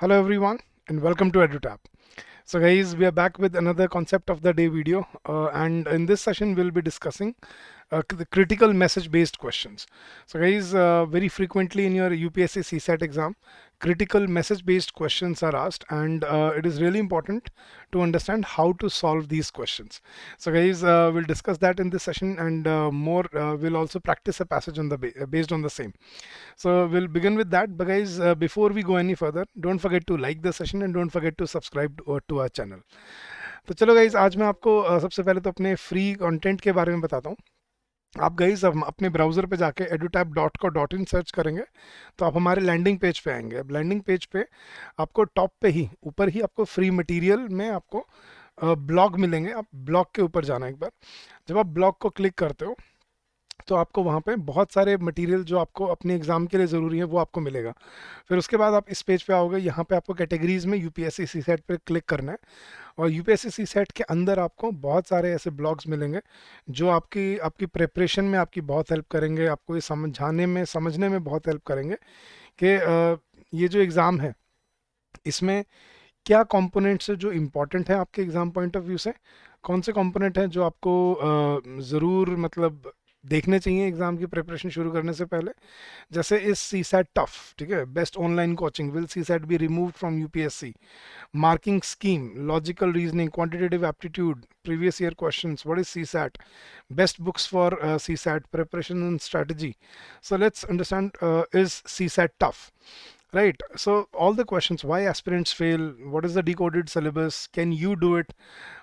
Hello everyone and welcome to EduTap. So guys, we are back with another concept of the day video and in this session we'll be discussing the critical message based questions. So guys, very frequently in your UPSC CSAT exam, critical message based questions are asked and it is really important to understand how to solve these questions. So guys, we'll discuss that in this session and more we'll also practice a passage on the based on the same. So we'll begin with that. But guys, before we go any further, don't forget to like the session and don't forget to subscribe to our channel. तो चलो guys आज मैं आपको सबसे पहले तो अपने free content के बारे में बताता हूँ. आप गाइज अपने ब्राउज़र पे जाके edutab.co.in सर्च करेंगे तो आप हमारे लैंडिंग पेज पे आएंगे. अब लैंडिंग पेज पे आपको टॉप पे ही ऊपर ही आपको फ्री मटेरियल में आपको ब्लॉग मिलेंगे. आप ब्लॉग के ऊपर जाना एक बार. जब आप ब्लॉग को क्लिक करते हो तो आपको वहाँ पे बहुत सारे मटेरियल जो आपको अपने एग्ज़ाम के लिए ज़रूरी है वो आपको मिलेगा. फिर उसके बाद आप इस पेज पे आओगे. यहाँ पे आपको कैटेगरीज में यूपीएससी सीसेट पे क्लिक करना है और यूपीएससी सीसेट के अंदर आपको बहुत सारे ऐसे ब्लॉग्स मिलेंगे जो आपकी आपकी प्रिपरेशन में आपकी बहुत हेल्प करेंगे. आपको ये समझाने में समझने में बहुत हेल्प करेंगे कि ये जो एग्ज़ाम है इसमें क्या कंपोनेंट्स है जो इम्पोर्टेंट है आपके एग्ज़ाम पॉइंट ऑफ व्यू से, कौन से कंपोनेंट हैं जो आपको ज़रूर मतलब देखने चाहिए एग्ज़ाम की प्रिपरेशन शुरू करने से पहले. जैसे इस सी सैट टफ, ठीक है, best online coaching, will CSAT be removed from UPSC, marking scheme, logical reasoning, quantitative aptitude, previous year questions, what is CSAT, best books for CSAT, preparation and strategy. So let's understand, is CSAT tough? Right. So all the questions, why aspirants fail, what is the decoded syllabus, can you do it,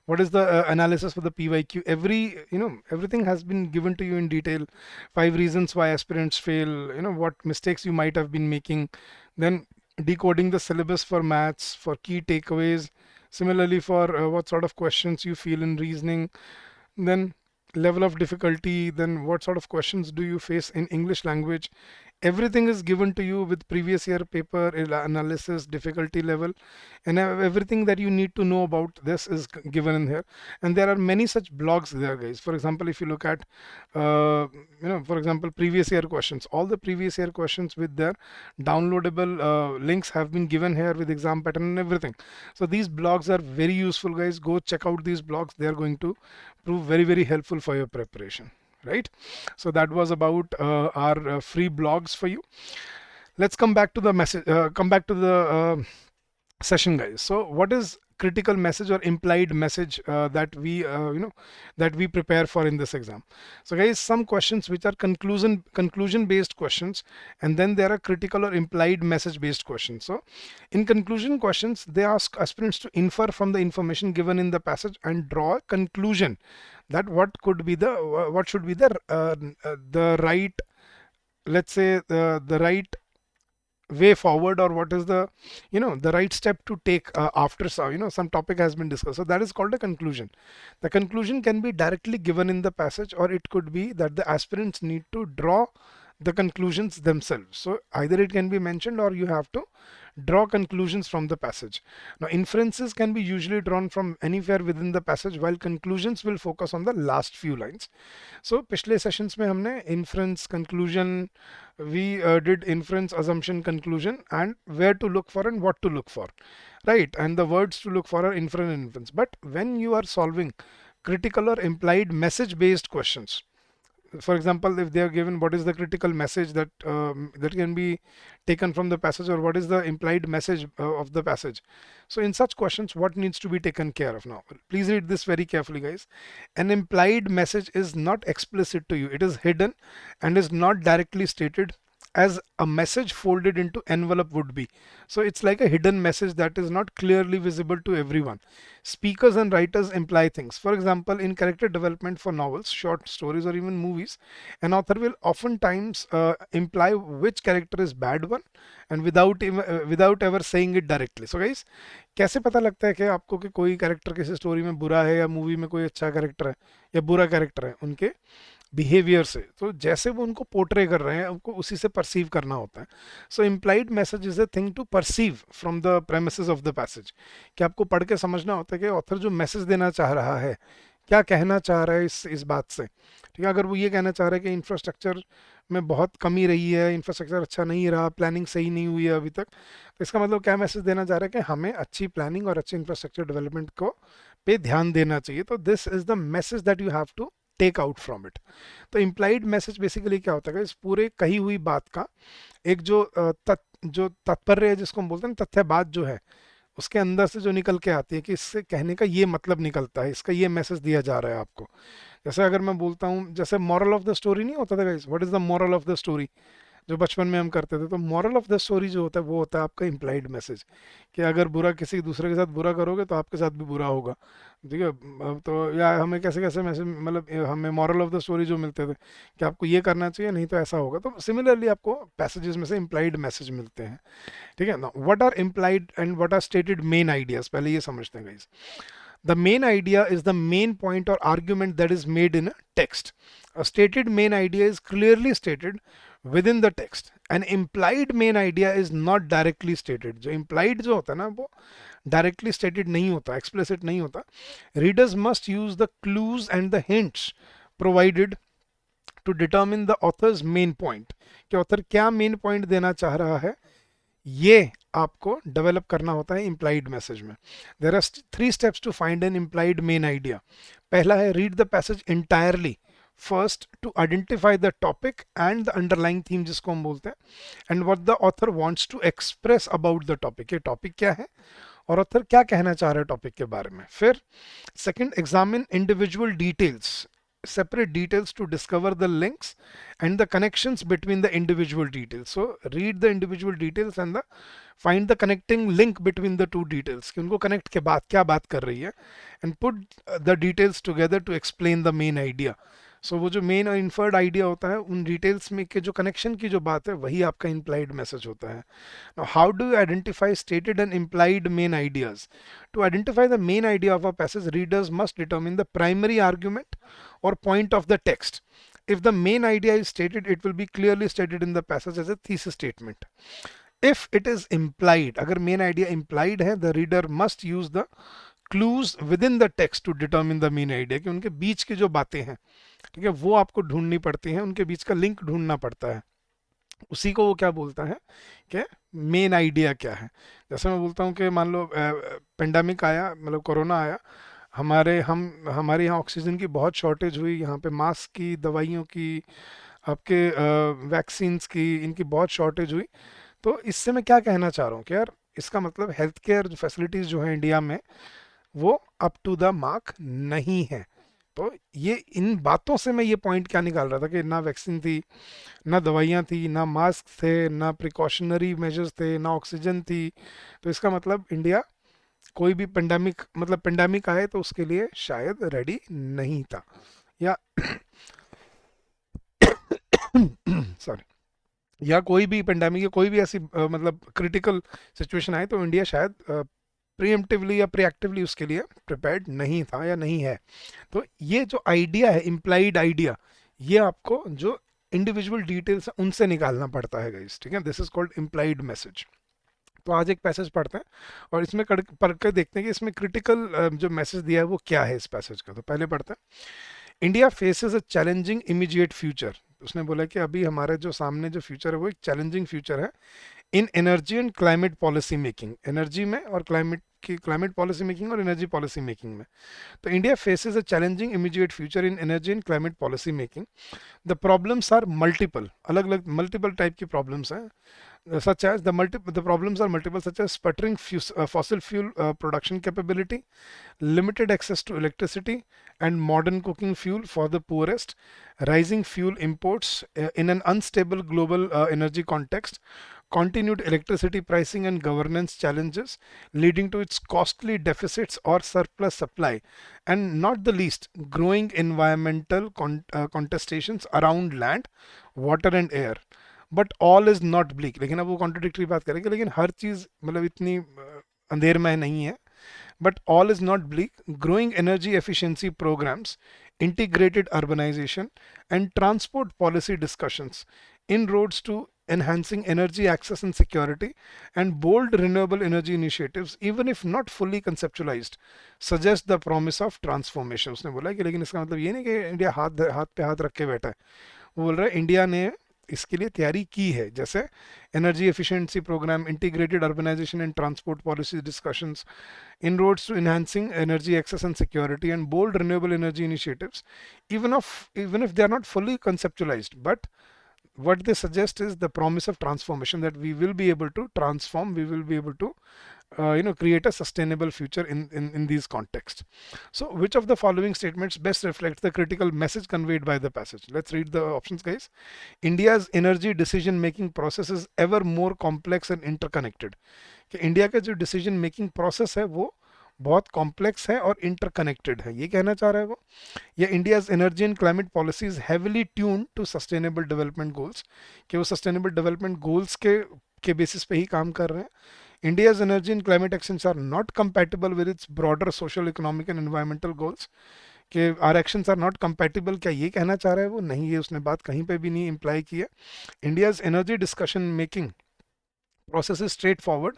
what is the analysis for the PYQ, everything has been given to you in detail. 5 reasons why aspirants fail, what mistakes you might have been making, then decoding the syllabus for maths, for key takeaways, similarly for what sort of questions you feel in reasoning, then level of difficulty, then what sort of questions do you face in English language. Everything is given to you with previous year paper analysis, difficulty level, and everything that you need to know about this is given in here. And there are many such blogs there, guys. For example, if you look at for example, previous year questions, all the previous year questions with their downloadable links have been given here with exam pattern and everything. So these blogs are very useful, guys. Go check out these blogs. They are going to prove very helpful for your preparation, right? So that was about our free blogs for you. Let's come back to the message, come back to the session, guys. So what is critical message or implied message that we prepare for in this exam? So guys, some questions which are conclusion based questions, and then there are critical or implied message based questions. So in conclusion questions, they ask aspirants to infer from the information given in the passage and draw a conclusion that what should be the right, let's say the right way forward, or what is the right step to take after some topic has been discussed. So that is called a conclusion. The conclusion can be directly given in the passage, or it could be that the aspirants need to draw the conclusions themselves. So either it can be mentioned or you have to draw conclusions from the passage. Now inferences can be usually drawn from anywhere within the passage, while conclusions will focus on the last few lines. So पिछले sessions में हमने inference, conclusion, we did inference, assumption, conclusion, and where to look for and what to look for, right? And the words to look for are inference and inference. But when you are solving critical or implied message based questions, for example, if they are given what is the critical message that can be taken from the passage, or what is the implied message of the passage. So in such questions, what needs to be taken care of? Now please read this very carefully, guys. An implied message is not explicit to you, it is hidden and is not directly stated as a message folded into envelope would be. So it's like a hidden message that is not clearly visible to everyone. Speakers and writers imply things. For example, in character development for novels, short stories, or even movies, an author will oftentimes imply which character is bad one, and without ever saying it directly. So guys, कैसे पता लगता है कि आपको कि कोई character किसी story में बुरा है या मूवी में कोई अच्छा कैरेक्टर है या बुरा कैरेक्टर है? उनके बिहेवियर से. तो जैसे वो उनको पोर्ट्रे कर रहे हैं, उनको उसी से परसीव करना होता है. So implied message is a thing to perceive from the premises of the passage. कि आपको पढ़ के समझना होता है कि ऑथर जो मैसेज देना चाह रहा है, क्या कहना चाह रहा है इस बात से, ठीक है। अगर वो ये कहना चाह रहा है कि इंफ्रास्ट्रक्चर में बहुत कमी रही है, इंफ्रास्ट्रक्चर अच्छा नहीं रहा, प्लानिंग सही नहीं हुई है अभी तक, तो इसका मतलब क्या मैसेज देना चाह रहा है कि हमें अच्छी प्लानिंग और अच्छी इंफ्रास्ट्रक्चर डेवलपमेंट को पे ध्यान देना चाहिए। तो this is the message that you have to take out from it. तो इम्प्लाइड मैसेज बेसिकली क्या होता है, इस पूरे कही हुई बात का एक जो तात्पर्य है, जिसको हम बोलते हैं तथ्य बात जो है, उसके अंदर से जो निकल के आती है कि इससे कहने का ये मतलब निकलता है, इसका ये मैसेज दिया जा रहा है आपको। जैसे अगर मैं बोलता हूँ, जैसे मॉरल ऑफ द स्टोरी नहीं होता था guys, what is the moral of the story, जो बचपन में हम करते थे, तो मॉरल ऑफ द स्टोरी जो होता है वो होता है आपका इम्प्लाइड मैसेज, कि अगर बुरा किसी दूसरे के साथ बुरा करोगे तो आपके साथ भी बुरा होगा, ठीक है। अब तो या हमें कैसे कैसे मैसेज, मतलब हमें मॉरल ऑफ द स्टोरी जो मिलते थे कि आपको ये करना चाहिए, नहीं तो ऐसा होगा। तो सिमिलरली आपको पैसेजेस में से इम्प्लाइड मैसेज मिलते हैं, ठीक है ना। What are implied and what are stated main ideas, पहले ये समझते हैं guys. The main idea is the main point or argument that is made in a text. A stated main idea is clearly stated within the text. An implied main idea is not directly stated. जो implied जो होता है ना, वो directly stated नहीं होता, explicit नहीं होता. Readers must use the clues and the hints provided to determine the author's main point. कि author क्या main point देना चाह रहा है, ये आपको डेवलप करना होता है इम्प्लाइड मैसेज में। There are 3 steps to find an implied main idea. पहला है read the passage entirely, first to identify the topic and the underlying theme, जिसको हम बोलते हैं, and what the author wants to express about the topic. ये topic क्या है और ऑथर क्या कहना चाह रहा है टॉपिक के बारे में। फिर second, examine individual details, separate details to discover the links and the connections between the individual details. So read the individual details and the find the connecting link between the two details, कि उनको connect के बाद क्या बात कर रही है, and put the details together to explain the main idea. सो वो जो मेन और इन्फर्ड आइडिया होता है, उन डिटेल्स में के जो कनेक्शन की जो बात है, वही आपका इम्प्लाइड मैसेज होता है। Now how do you identify stated and implied main ideas? To identify the main idea of a passage, readers must determine the primary argument or point of the text. If the main idea is stated, it will be clearly stated in the passage as a thesis statement. If it is implied, अगर main idea implied है, the reader must use the clues within the text to determine the main idea, कि उनके बीच की जो बातें हैं, ठीक है, वो आपको ढूंढनी पड़ती हैं, उनके बीच का लिंक ढूंढना पड़ता है। उसी को वो क्या बोलता है कि मेन आइडिया क्या है। जैसे मैं बोलता हूँ कि मान लो पेंडेमिक आया, मतलब कोरोना आया, हमारे यहाँ ऑक्सीजन की बहुत शॉर्टेज हुई, यहाँ पे मास्क की, दवाइयों की, आपके वैक्सीन्स की, इनकी बहुत शॉर्टेज हुई। तो इससे मैं क्या कहना चाह रहा हूँ कि यार, इसका मतलब हेल्थ केयर जो फैसिलिटीज़ जो हैं इंडिया में, वो अप टू द मार्क नहीं है। तो ये इन बातों से मैं ये पॉइंट क्या निकाल रहा था कि ना वैक्सीन थी, ना दवाइयाँ थी, ना मास्क थे, ना प्रिकॉशनरी मेजर्स थे, ना ऑक्सीजन थी। तो इसका मतलब इंडिया कोई भी पेंडेमिक, मतलब पेंडेमिक आए तो उसके लिए शायद रेडी नहीं था, या सॉरी, या कोई भी पेंडेमिक या कोई भी ऐसी मतलब क्रिटिकल सिचुएशन आए तो इंडिया शायद प्रीएम्प्टिवली या प्रीएक्टिवली उसके लिए प्रिपेयर्ड नहीं था या नहीं है। तो ये जो आइडिया है, इम्प्लाइड आइडिया, ये आपको जो इंडिविजुअल डिटेल्स है उनसे निकालना पड़ता है गाइस, ठीक है। This is called implied message. तो आज एक पैसेज पढ़ते हैं और इसमें पढ़ कर देखते हैं कि इसमें क्रिटिकल जो मैसेज दिया है वो क्या है इस पैसेज का। तो पहले पढ़ते हैं, India faces a challenging immediate future. उसने बोला कि अभी हमारे जो सामने जो फ्यूचर है वो एक चैलेंजिंग फ्यूचर है in energy and climate policy making, energy में और क्लाइमेट पॉलिसी मेकिंग और एनर्जी पॉलिसी मेकिंग में। तो India faces a challenging immediate future in energy and climate policy making. The problems are multiple, अलग अलग multiple type की problems हैं, such as the problems are multiple, such as sputtering fossil fuel production capability, limited access to electricity and modern cooking fuel for the poorest, rising fuel imports in an unstable global energy context, continued electricity pricing and governance challenges leading to its costly deficits or surplus supply, and not the least, growing environmental contestations around land, water and air. But all is not bleak. लेकिन अब वो contradictory बात करेंगे, लेकिन हर चीज़ मतलब इतनी अंधेर में नहीं है। But all is not bleak, growing energy efficiency programs, integrated urbanization and transport policy discussions, inroads to enhancing energy access and security, and bold renewable energy initiatives, even if not fully conceptualized, suggest the promise of transformation. उसने बोला कि लेकिन इसका मतलब ये नहीं कि India हाथ हाथ पे हाथ रख के बैठा है. वो बोल रहा है इंडिया ने इसके लिए तैयारी की है, जैसे energy efficiency program, integrated urbanization and transport policy discussions, inroads to enhancing energy access and security, and bold renewable energy initiatives, even if they are not fully conceptualized, but what they suggest is the promise of transformation, that we will be able to transform, we will be able to create a sustainable future in these contexts. So which of the following statements best reflects the critical message conveyed by the passage? Let's read the options, guys. India's energy decision making process is ever more complex and interconnected. कि India का जो decision making process है वो बहुत complex है और interconnected है, ये कहना चाह रहा है वो. या India's energy and climate policies heavily tune to sustainable development goals, कि वो सस्टेनेबल डेवलपमेंट गोल्स के बेसिस पे ही काम कर रहे हैं. India's energy and climate actions are not compatible with its broader social, economic and environmental goals. कि our actions are not compatible, क्या ये कहना चाह रहा है वो? नहीं, ये उसने बात कहीं पे भी नहीं इम्प्लाई की है. India's energy discussion making process is straight forward,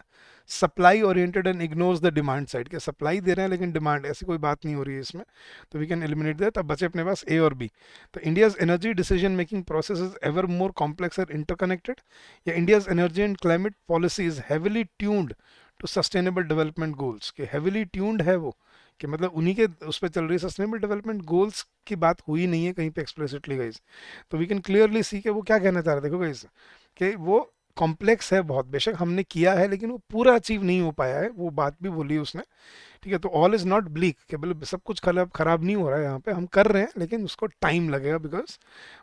supply oriented and ignores the demand side, के सप्लाई दे रहे हैं लेकिन डिमांड ऐसी कोई बात नहीं हो रही है इसमें, तो वी कैन एलिमिनेट दैट. अब बचे अपने पास ए और बी. तो India's energy decision making process is ever more complex और इंटरकनेक्टेड, या India's energy and climate policy is heavily tuned to sustainable development goals, के हैविली ट्यून्ड है वो, कि मतलब उन्हीं के उस पर चल रही है. सस्टेनेबल डेवलपमेंट गोल्स की बात हुई नहीं है कहीं पे एक्सप्लिसिटली गाइस. तो वी कैन क्लियरली सी कि वो क्या कहना चाह रहे हैं. देखो गाइस कि वो कॉम्प्लेक्स है बहुत, बेशक हमने किया है लेकिन वो पूरा अचीव नहीं हो पाया है, वो बात भी बोली उसने. ठीक है, तो ऑल इज नॉट ब्लीक, कि मतलब सब कुछ खराब नहीं हो रहा है, यहाँ पे हम कर रहे हैं लेकिन उसको टाइम लगेगा. बिकॉज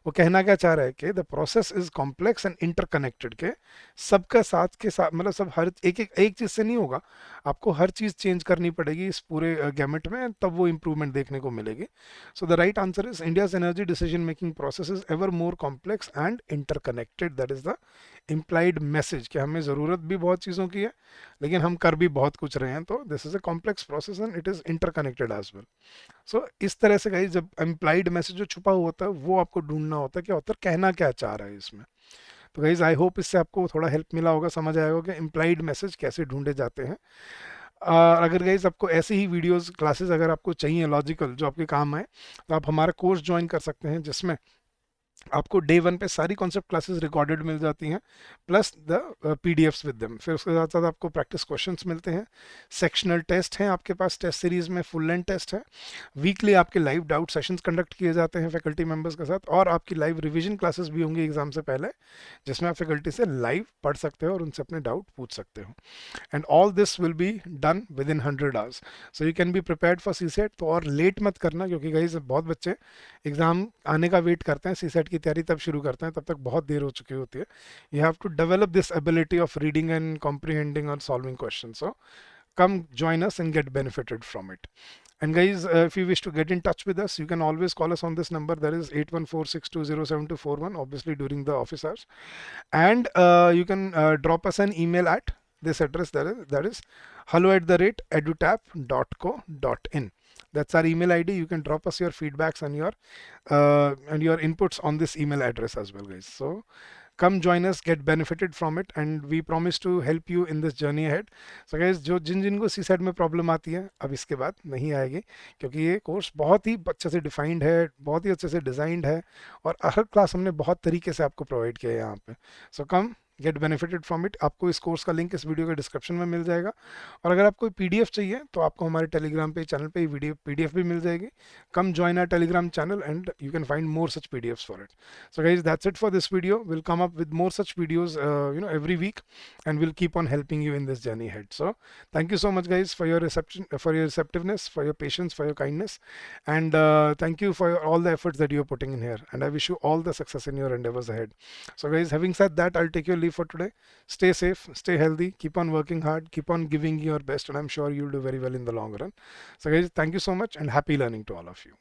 वो कहना क्या चाह रहा है कि the process is complex and interconnected, के सबका साथ के साथ मतलब सब हर एक चीज़ से नहीं होगा, आपको हर चीज़ चेंज करनी पड़ेगी इस पूरे गैमेट में, तब वो इंप्रूवमेंट देखने को मिलेगी. So the right answer is India's energy decision making process is ever more complex and interconnected. That is the implied message, कि हमें ज़रूरत भी बहुत चीज़ों की है लेकिन हम कर भी बहुत कुछ रहे हैं. तो this is a complex process and it is interconnected as well. So इस तरह से गाइस, जब इम्प्लाइड मैसेज जो छुपा हुआ होता है वो आपको ढूंढना होता है कि ऑथर कहना क्या चाह रहा है इसमें. तो गाइस आई होप इससे आपको थोड़ा हेल्प मिला होगा, समझ आया होगा कि इम्प्लाइड मैसेज कैसे ढूंढे जाते हैं. अगर गाइस आपको ऐसी ही वीडियोस क्लासेस अगर आपको चाहिए लॉजिकल जो आपके काम आए, तो आप हमारा कोर्स ज्वाइन कर सकते हैं, जिसमें आपको डे वन पे सारी कॉन्सेप्ट क्लासेस रिकॉर्डेड मिल जाती हैं, plus the PDFs with them. फिर उसके साथ साथ आपको प्रैक्टिस क्वेश्चंस मिलते हैं, सेक्शनल टेस्ट हैं आपके पास, टेस्ट सीरीज में फुल लेंथ टेस्ट है, वीकली आपके लाइव डाउट सेशंस कंडक्ट किए जाते हैं फैकल्टी मेंबर्स के साथ, और आपकी लाइव रिवीजन क्लासेस भी होंगी एग्जाम से पहले, जिसमें आप फैकल्टी से लाइव पढ़ सकते हो और उनसे अपने डाउट पूछ सकते हो. And all this will be done within 100 hours, so you can be prepared for CSAT. तो और लेट मत करना, क्योंकि गाइस बहुत बच्चे एग्जाम आने का वेट करते हैं, सी सेट की तैयारी तब शुरू करते हैं, तब तक बहुत देर हो चुकी होती है. You have to develop this ability of reading and comprehending और solving question. So come join us and get benefited from it. And guys, if you wish to get in touch with us, you can always call us on this number, that is 8146207241, obviously during the office hours. And you can drop us an email at this address, that is hello@edutap.co.in. That's our email ID. You can drop us your feedbacks and your inputs on this email address as well, guys. So come join us, get benefited from it, and we promise to help you in this journey ahead. So guys, जो जिनको सी set में problem आती है अब इसके बाद नहीं आएगी, क्योंकि ये कोर्स बहुत ही अच्छे से डिफाइंड है, बहुत ही अच्छे से डिजाइंड है, और हर क्लास हमने बहुत तरीके से आपको प्रोवाइड किया है यहाँ पे. सो कम गेट बेनिफिटेड फ्रॉम इट. आपको इस कोर्स का लिंक इस वीडियो के डिस्क्रिप्शन में मिल जाएगा, और अगर आपको पीडीएफ चाहिए तो आपको हमारे टेलीग्राम पे चैनल पे वीडियो पीडीएफ भी मिल जाएगी. Come join our Telegram channel and you can find more such PDFs for it. So guys, that's it for this video. We'll come up with more such videos every week, and we'll keep on helping you in this journey ahead. So thank you so much guys for your reception, for your receptiveness, for your patience, for your kindness, and thank you for all the efforts that you're putting in here, and I wish you all the success in your endeavors ahead. So guys, having said that, I'll take your leave for today. Stay safe, stay healthy, keep on working hard, keep on giving your best, and I'm sure you'll do very well in the long run. So guys, thank you so much and happy learning to all of you.